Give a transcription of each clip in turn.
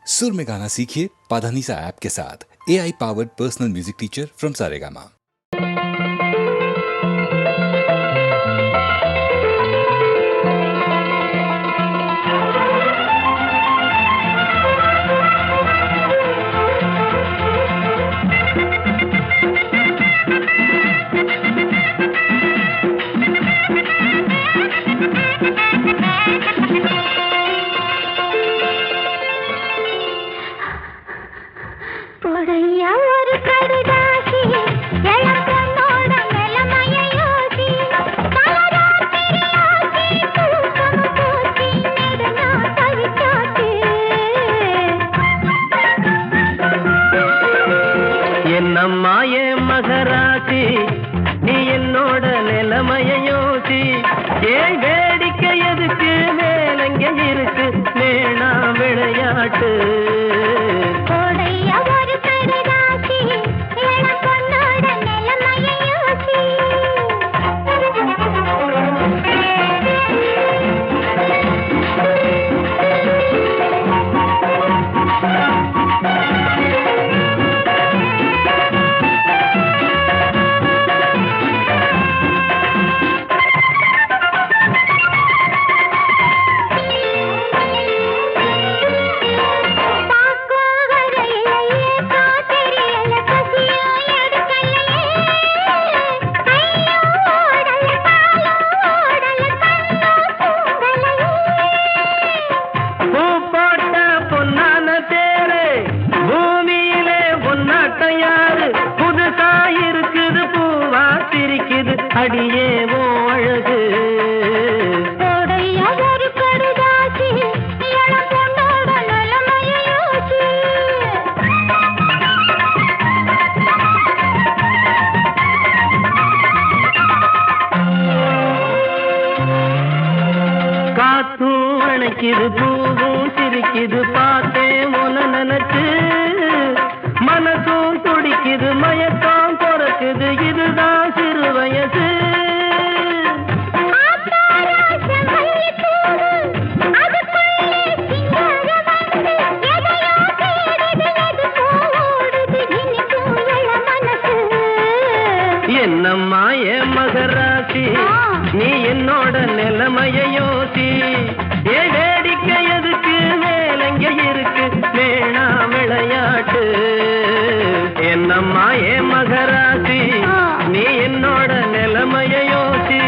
सुर में गाना सीखिए पाधानीसा ऐप के साथ। AI powered personal music teacher from Saregama. என்னம்மாயே மகராசி நீ என்னோட நிலைமைய யோசி ஏன் வேடிக்கை எதுக்கு மேலங்க இருக்கு வேணா விளையாட்டு அடியே ஓ அழகு காத்தும் அணைக்குது பூவும் சிரிக்குது பார்த்தேன் உன நினைச்சு மனசும் துடிக்குது மயக்கம் பிறக்குது இதுதான் சிறு வயசு என்னம்மா என் மகராசி நீ என்னோட நிலைமைய யோசி ஏ வேடிக்கை எதுக்கு மேலங்க இருக்கு வேணா விளையாட்டு என்னம்மா என் மகராசி நீ என்னோட நிலைமைய யோசி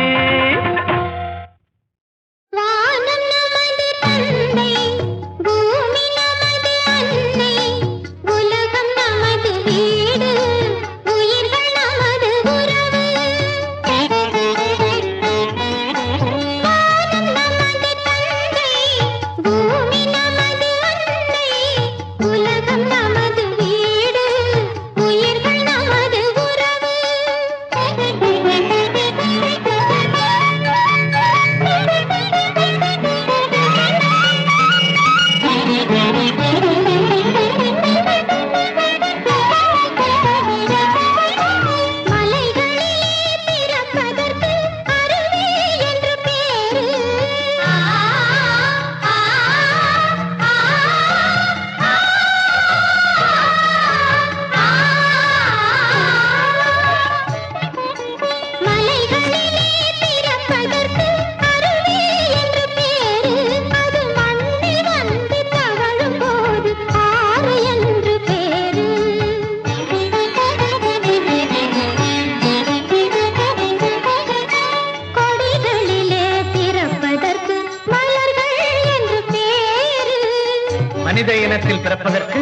மனித இனத்தில் பிறப்பதற்கு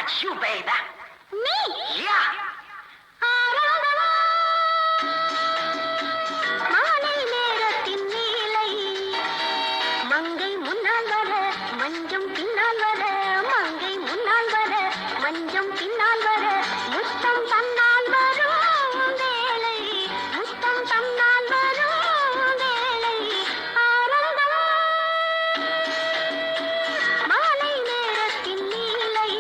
That's you, baby. Me? Yeah. மாலை நேரத்தின் நீலை மங்கை முன்னால் வர மஞ்சம் பின்னால் வர மங்கை முன்னால் வர மஞ்சம் பின்னால் வர முத்தம் தன்னால் வரும் வேளை முத்தம் தன்னால் வரும் வேளை ஆரம்பம் மாலை நேரத்தின் நீலை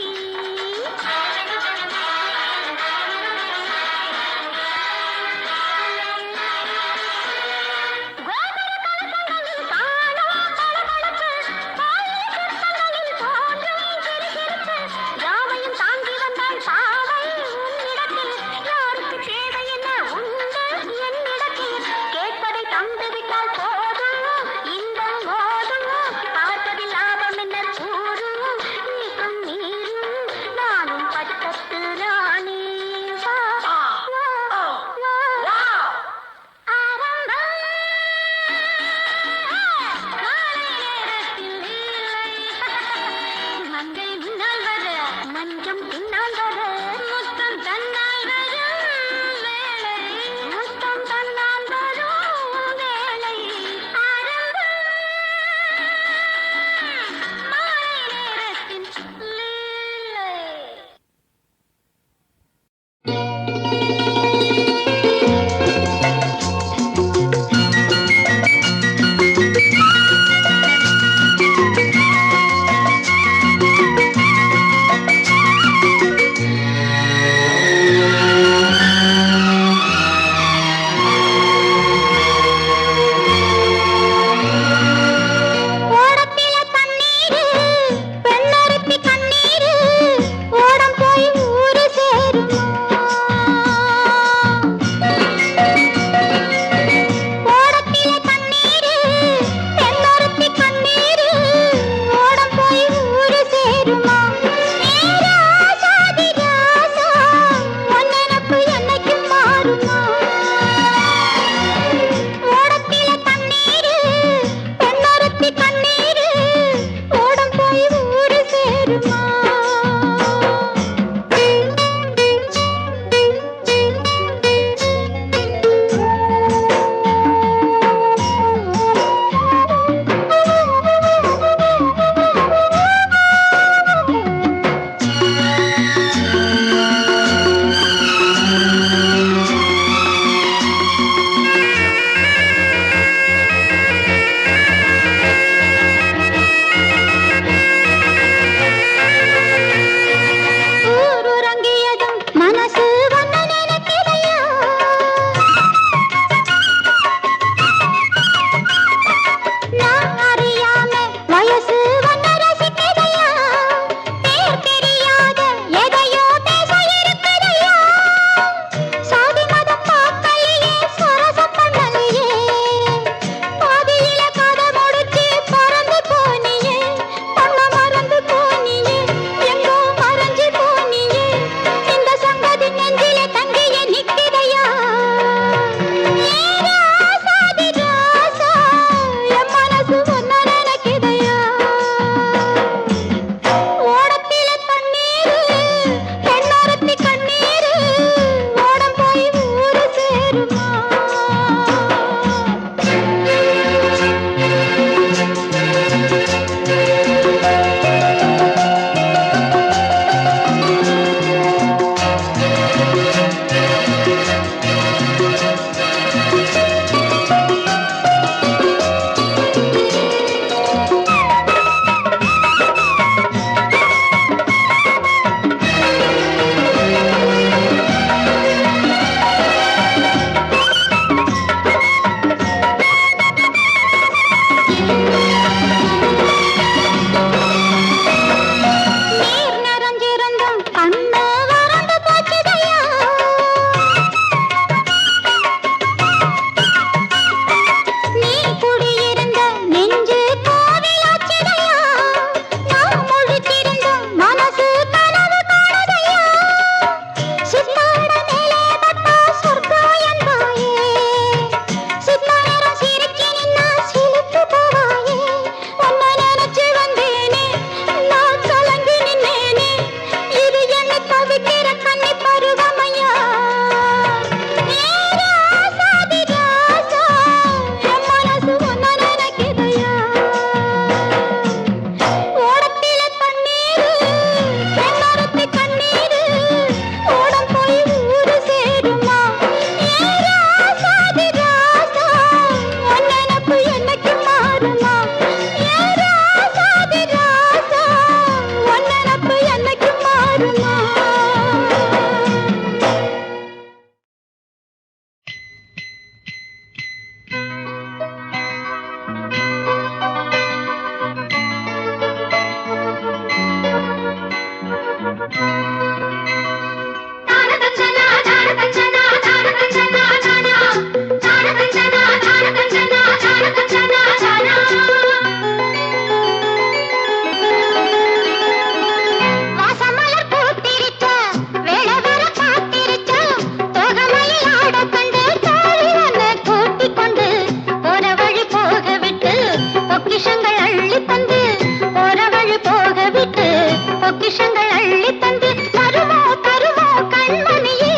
பொக்கிஷங்கள் அள்ளி தந்து தருமோ தருமோ கண்மணியே.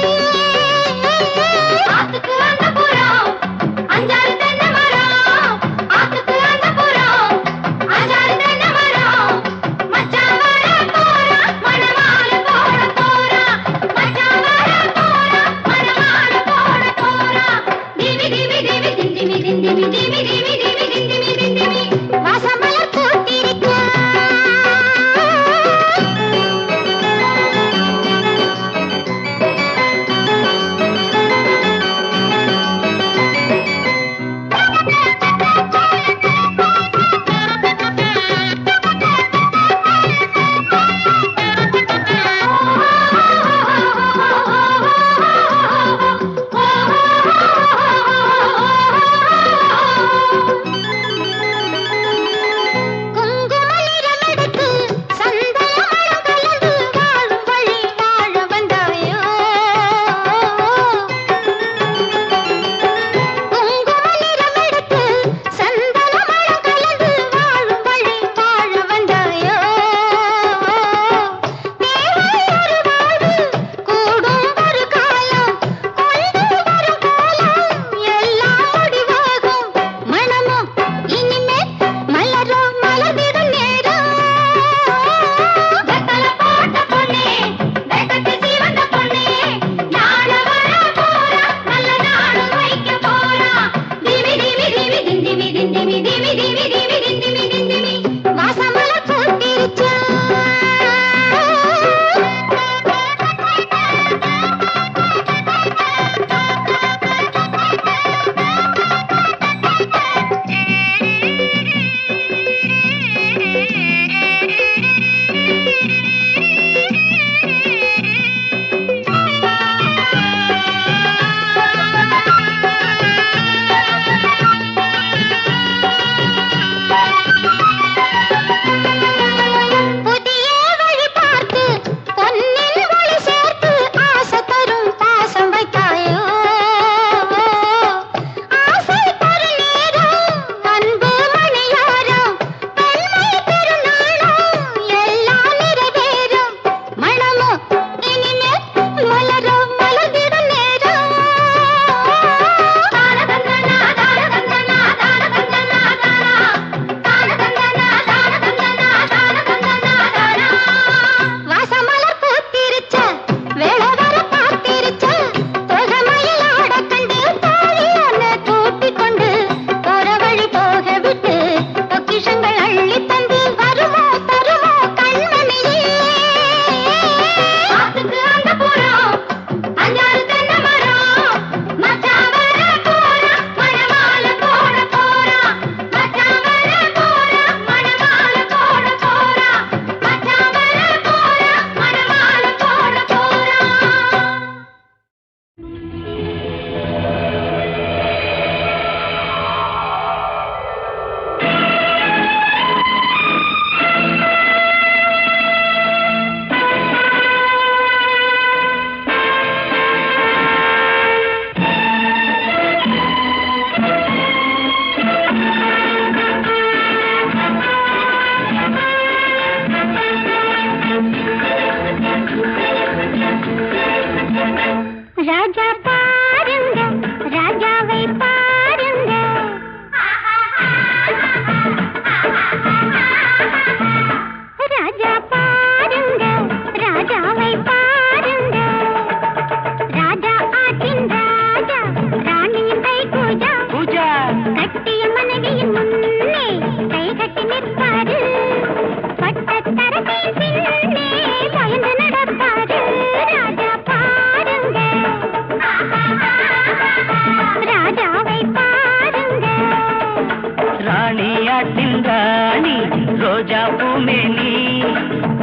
ஆத்துக்கு அந்த புறம் அஞ்சாறு தென்னை மரம், ஆத்துக்கு அந்த புறம் அஞ்சாறு தென்னை மரம். மச்சான் வர போறா மணமால போட போறா, மச்சான் வர போறா மணமால போட போறா. திமி திமி திமி திமி திமி திமி திமி திமி திமி திமி வாசமலர் பூத்திருக்க.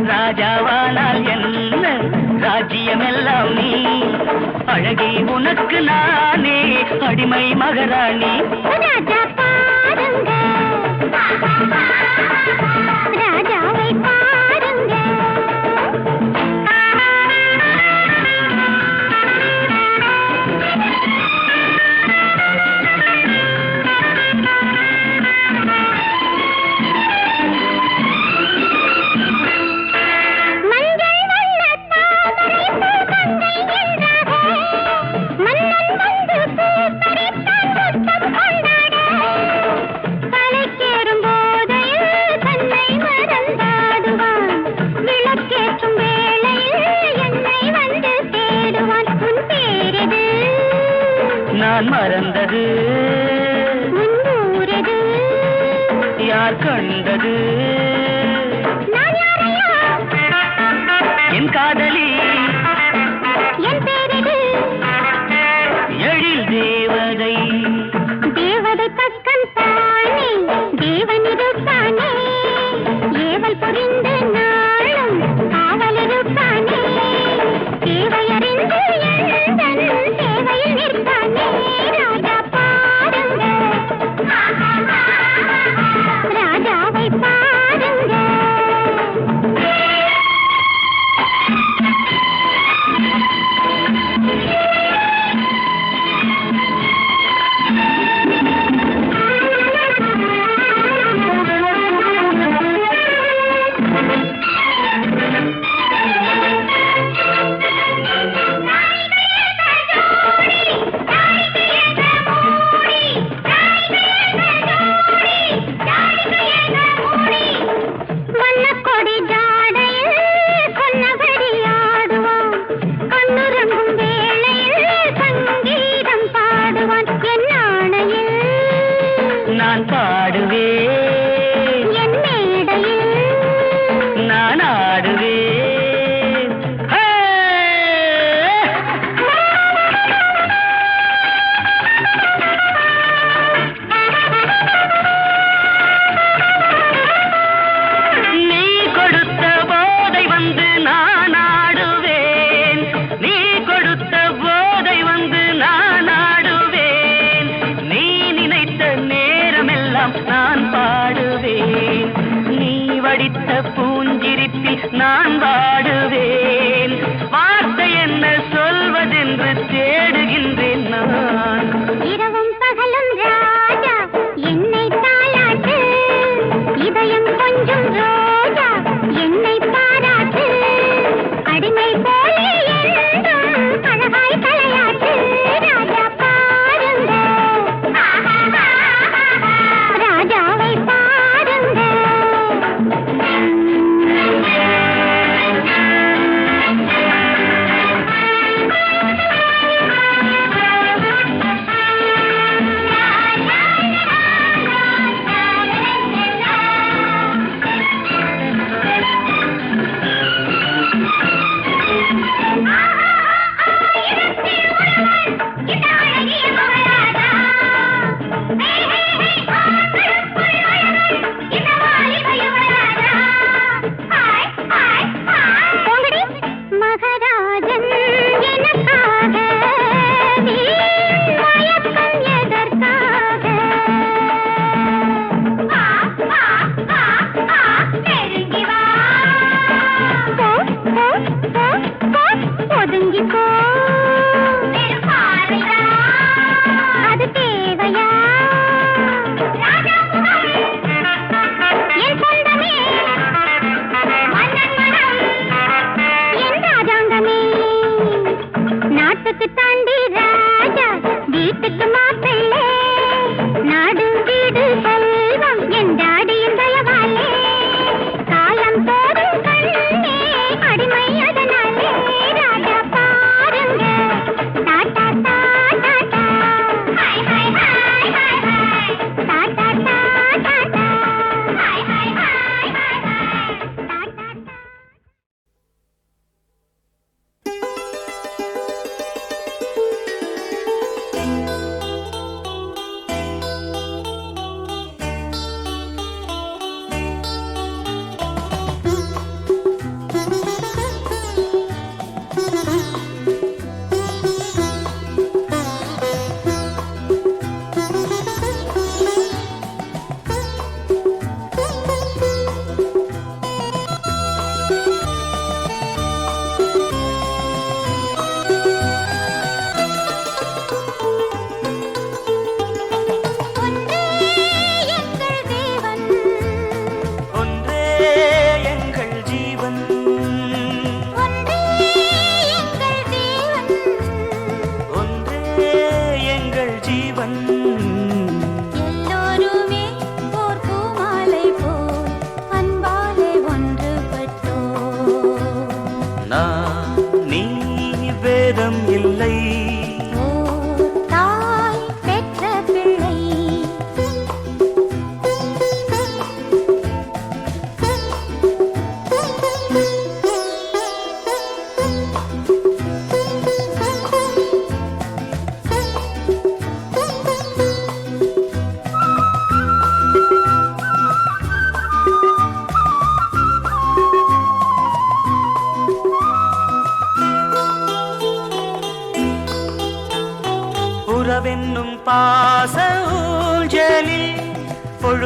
ராஜாவானால் என்ன ராஜ்யமெல்லாம் நீ அழகி உனக்கு நானே அடிமை மகாராணி ராஜா பாருங்க ராஜாவை பாருங்க வந்தது முன்னூரது யார் கண்டது நான் யாரையா என் காதலி என் பேரது எழில் தேவதை தேவதை பக்கம் தானே தேவன் இருப்பானே ஏவல் புரிந்து நாளும் காவல் இருப்பானே தேவையறிந்து எந்தன் சேவையில் நிற்பானே ராஜா பாருங்க ராஜாவை பாருங்க வண்ணக்கொடி ஜாடையில் கொன்னபடி ஆடுவான் கண்ணுறங்கும் வேளையில் சங்கீதம் பாடுவான் என் ஆணையில் நான் பாடுவேன் என் மேடையில் நான் ஆடுவேன் ஹே! நீ கொடுத்த போதை வந்து நான் ஆடுவேன் நீ கொடுத்த போதை வந்து நான் ஆடுவேன் நீ நினைத்த நேரமெல்லாம் நான் பாடுவேன் நீ வடித்த பூஞ்சிரிப்பில் நான் வாடுவேன் வார்த்தை என்ன சொல்வதென்று தேடுகின்றேன் நான் இரவும் பகலும் ராஜா என்னை தாளாட்டு இதயம் கொஞ்சம் ரோஜா என்னை பாராட்டு அடிமை போலே என்றும் அழகாய் தலையாட்டு ராஜா பாருங்க ராஜாவை பாருங்க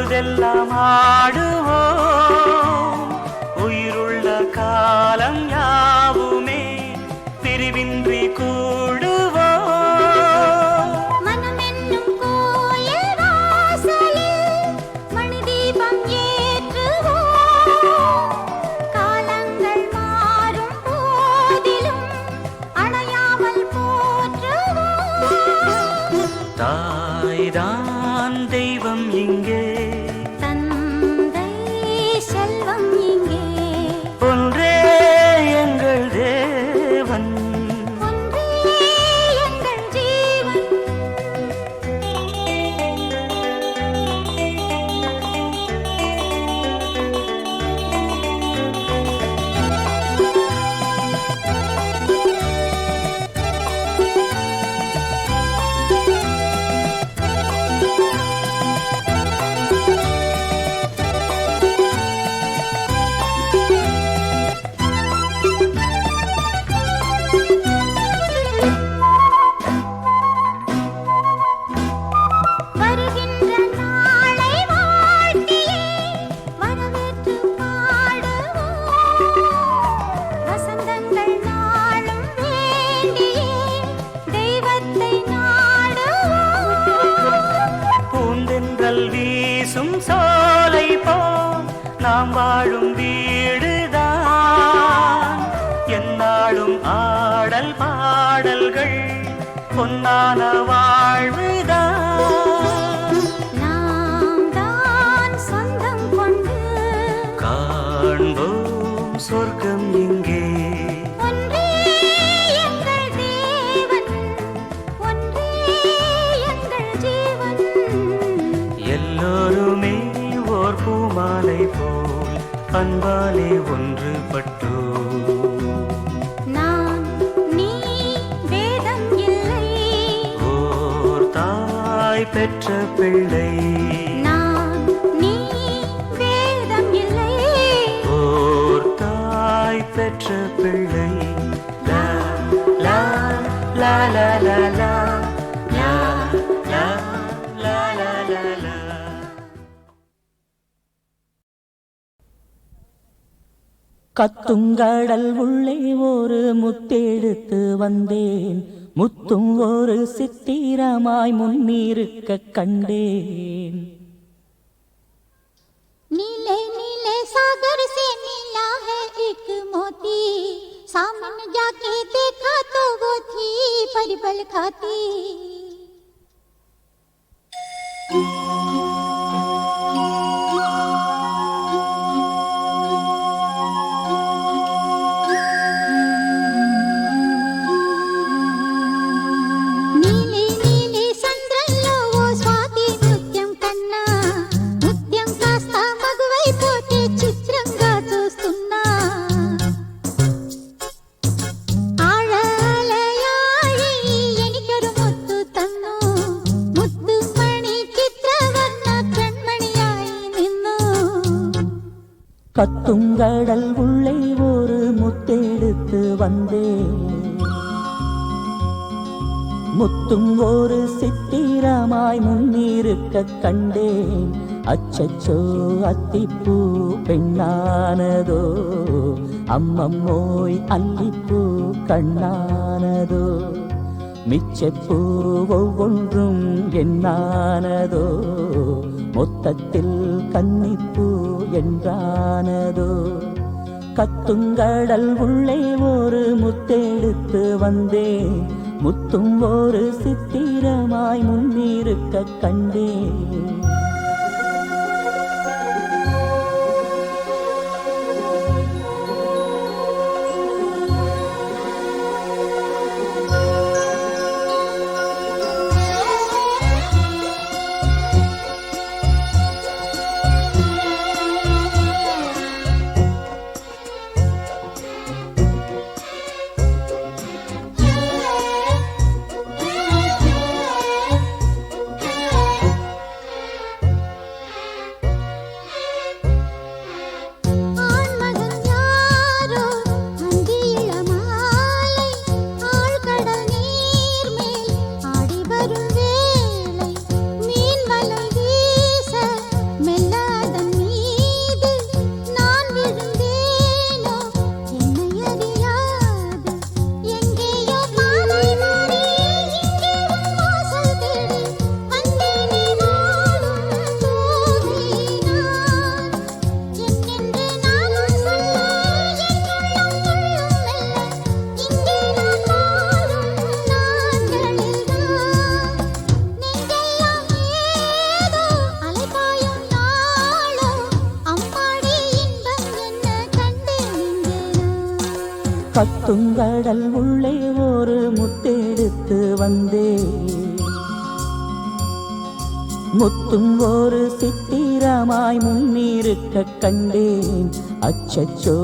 பொழுதெல்லாம் ஆடுவோம் உயிருள்ள காலம் யாவுமே பிரிவின்றி கூடுவோம் மனமென்னும் கோயில் வாசலில் மணி தீபம் ஏற்றுவோம் காலங்கள் மாறும் போதிலும் அணையாமல் போற்றுவோம் தாய்தான் தெய்வம் இங்கே தந்தை செல்வம் இங்கே ஒன்றே எங்கள் தேவன் ஒன்றே எங்கள் ஜீவன் வருகின்ற நாளை வாழ்த்தியே வரவேற்று பாடுவோம் வசந்தங்கள் நாளும் வேண்டியே தெய்வத்தை நாடுவோம் பூந்தென்றல் வீசும் சோலை போல் நாம் வாழும் வீடுதான் எந்நாளும் ஆடல் பாடல்கள் பொன்னான வாழ்வுதான் நாம் தான் சொந்தம் கொண்டு காண்போம் சொர்க்கம் இங்கே ஒன்றே எங்கள் தேவன் ஒன்றே எங்கள் ஜீவன் எல்லோருமே ஓர் பூமாலை போல் அன்பாலே ஒன்றுபட்டோ நான் நீ வேதம் இல்லை ஓர் தாய் பெற்ற பிள்ளை நான் நீ வேதம் இல்லை ஓர் தாய் பெற்ற பிள்ளை லா லா லா லா லா லா லா லா லா லா லா லா. கத்துங்கடல் உள்ளே ஒரு முத்தெடுத்து வந்தேன் முத்தும் ஒரு சித்திரமாய் முன்னிருக்க கண்டேன் नीले नीले सागर से मिला है एक मोती सामने जाके देखा तो वो थी परिबल खाती नीले नीले चंद्रलो वो स्वाति मुत्यम कन्ना मुत्यम कास्ता मगवै पोते चित्रंगा చూస్తున్నా ఆళాలయాయి ఎనికరు ముత్తు తన్ను ముత్తు మణి చిత్రవర్ణ కண்మணியாய் నిన్ను கத்துங்கடல் உள்ளே ஒரு முத்தெடுத்து வந்தேன் முத்தும் ஒரு சித்திரமாய் முன்னிருக்க கண்டேன் அச்சச்சோ அத்திப்பூ பெண்ணானதோ அம்மம்மோய் அல்லிப்பூ கண்ணானதோ மிச்சப்பூ ஒவ்வொன்றும் என்னானதோ மொத்தத்தில் கன்னிப்பூ என்றானதோ கத்துங்கடல் உள்ளே ஒரு முத்தெடுத்து வந்தேன் முத்தும் ஒரு சித்திரமாய் முன்னிருக்க கண்டேன் கத்துங்கடல் உள்ளே ஒரு முத்தெடுத்து வந்தேன், முத்தும் ஒரு சித்திரமாய் முன்னிருக்க கண்டேன். அச்சச்சோ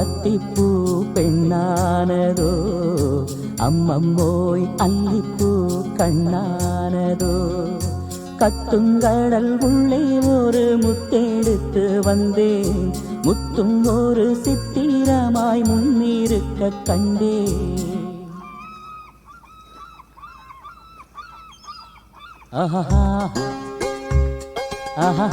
அத்திப்பூ பெண்ணானதோ, அம்மம்மோய் அல்லிப்பூ கண்ணானதோ. கத்துங்கடல் உள்ளே ஒரு முத்தெடுத்து வந்தேன், முத்தும் ஒரு சித்திரமாய் முன்னிருக்க கண்டேன். ஆஹா ஆஹா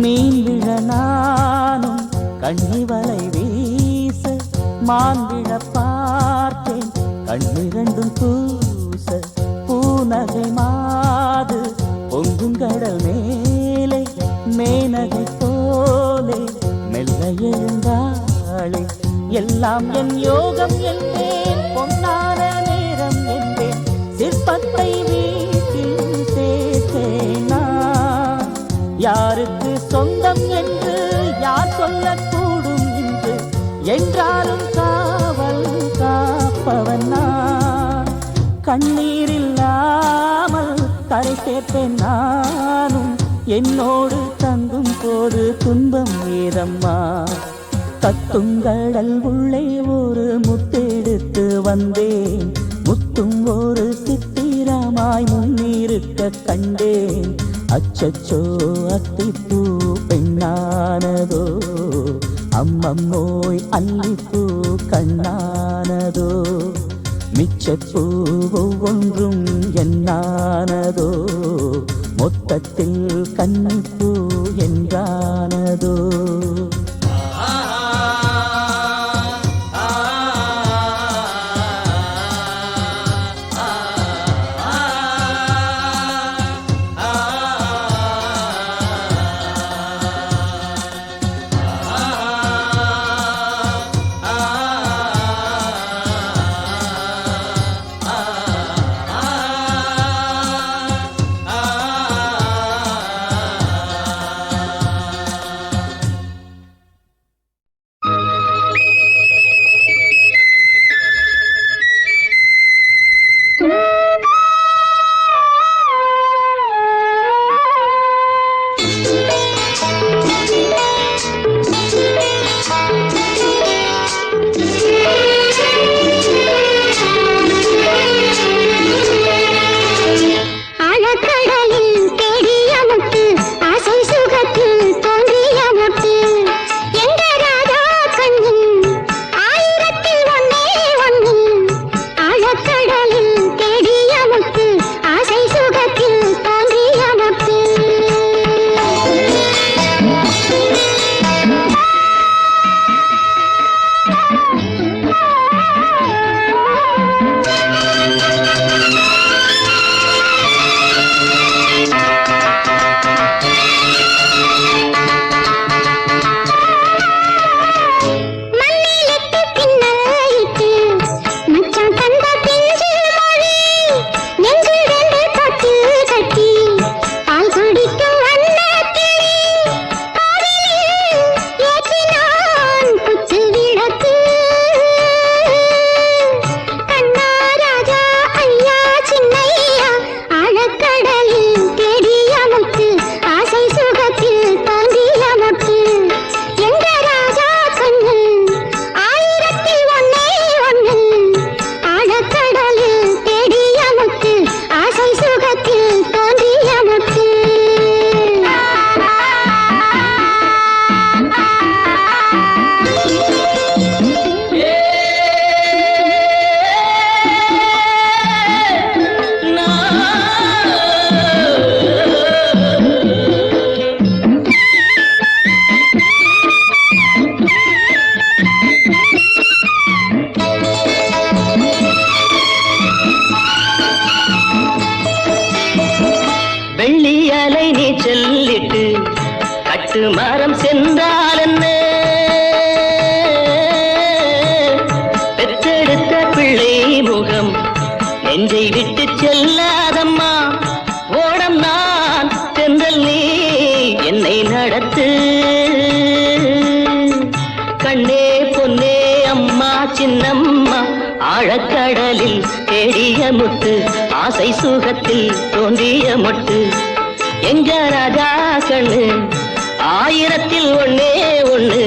மீன் விழ நானும் கண்ணிவலை வீச, மான் விழ பார்த்தேன் கண்ணிரண்டும் கூச. பூநகை மாது பொங்கும் கடல் மேலே, மேனகை போலே மெல்ல எழுந்தாளே. எல்லாம் என் யோகம் என்பேன், பொன்னான நேரம் என்பேன், சிற்பத்தை வீட்டில் சேர்த்தேனா. யாருக்கு சொந்தம் என்று யார் சொல்லக்கூடும் இன்று, என்றாலும் காவல் காப்பவன் நான். கண்ணீரில்லாமல் கரை சேர்ப்பேன் நானும், என்னோடு தங்கும் போது துன்பம் ஏதம்மா. கத்துங்கடல் உள்ளே ஒரு முத்தெடுத்து வந்தேன், முத்தும் ஒரு சித்திரமாய் முன்னிருக்க கண்டேன். அச்சச்சோ அத்திப்பூ பெண்ணானதோ, அம்மம்மோய் அல்லிப்பூ கண்ணானதோ. மிச்சப்பூ ஒவ்வொன்றும் என்னானதோ, மொத்தத்தில் கன்னிப்பூ என்றானதோ. சின்னம்மா ஆழக்கடலில் தேடிய முத்து ஆசை சுகத்தில் தோன்றிய மொட்டு எங்க ராஜா கண்ணு ஆயிரத்தில் ஒண்ணே ஒண்ணு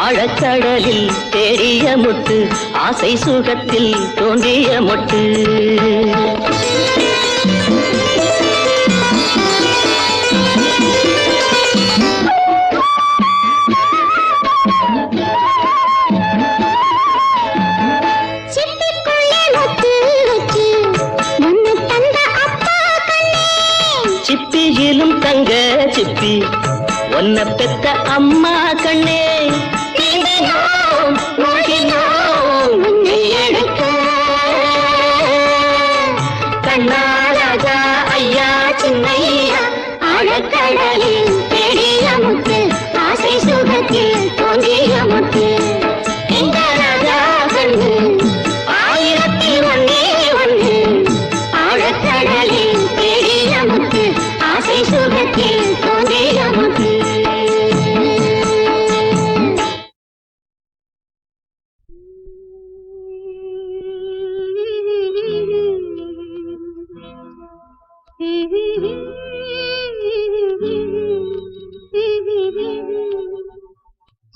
ஆழக்கடலில் தேடிய முத்து ஆசை சுகத்தில் தோன்றிய மொட்டு சிப்பியிலும் தங்க சிப்பி ஒன்ன பெத்த அம்மா கண்ணே கண்ணா ராஜா ஐயா சின்னையா ஆழக்கடலில் தேடிய முத்து ஆசை சுகத்தில் தோன்றிய முத்து எங்க ராஜா கண்ணு ஆயிரத்தில் ஒண்ணே ஒண்ணு ஆழக்கடலில் தேடிய முத்து ஆசை சுகத்தில் தோன்றிய முத்து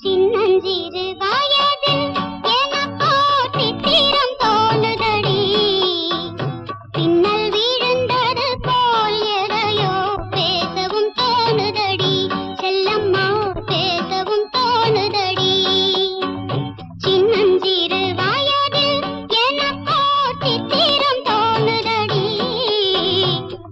சின்னஞ்சிறு வயதில் எனக்கோ சித்திரம் தோணுதடி பின்னல் விழுந்தது போல் எதையோ பேசவும் தோணுதடி செல்லம்மா பேசவும் தோணுதடி சின்னஞ்சிறு வயதில் எனக்கோ சித்திரம் தோணுதடி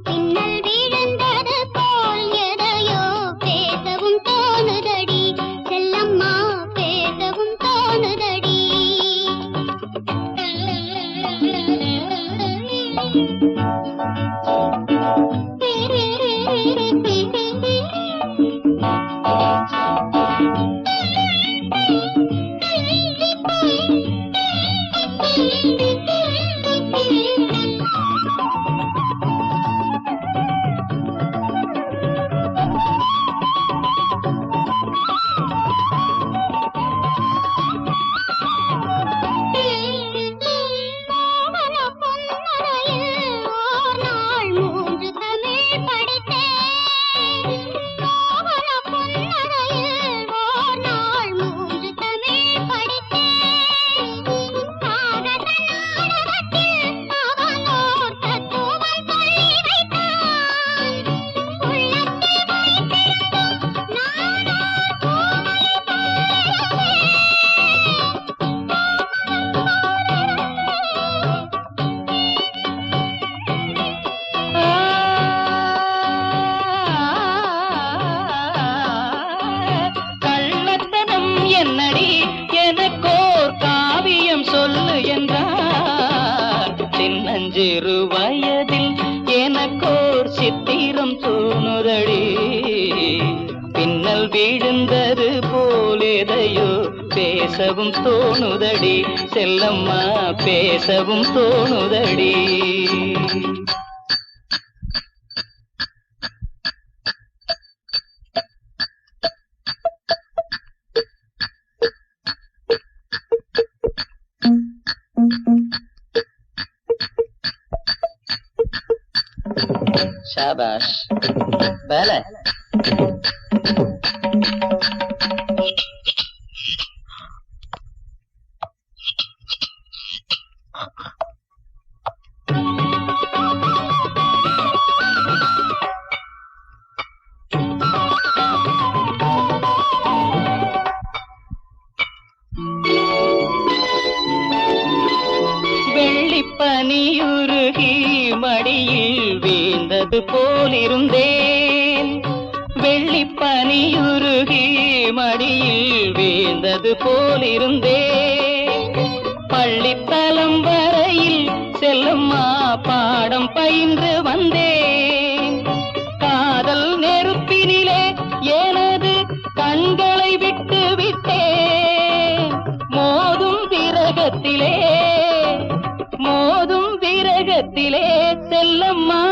பின்னல் விழுந்தது போல் எதையோ பேசவும் தோணுதடி செல்லம்மா பேசவும் தோணுதடி மோகன பொன்னரையில் ஓர் நாள் 3 தமிழ் படித்தேன் மோகன பொன்னரையில் ஓர் நாள் 3 தமிழ் படித்தேன் காகத நாடகத்தில் அவனோர் தத்துவம் சொல்லி வைத்தான் உள்ளத்தில் வைத்திருந்தும் நானோ கோமலை கள்ளத்தனம் என்னடி எனக்கோர் காவியம் சொல்லு என்றார் சின்னஞ்சிறு வயதில் எனக்கோர் சித்திரம் தோணுதடி பின்னல் விழுந்தது போலேதையோ பேசவும் தோணுதடி செல்லம்மா பேசவும் தோணுதடி शाबाश पहले வெள்ளிப்பனியுருகி மடியில் வீழ்ந்தது போலிருந்தேன் வெள்ளிப்பனியுருகி மடியில் வீழ்ந்தது போலிருந்தேன் பள்ளித்தலம் வரையில் செல்லம்மா பாடம் பயின்று வந்தேன் காதல் நெருப்பினிலே எனது கண்களை விட்டு விட்டேன் மோதும் விரகத்திலே செல்லம்மா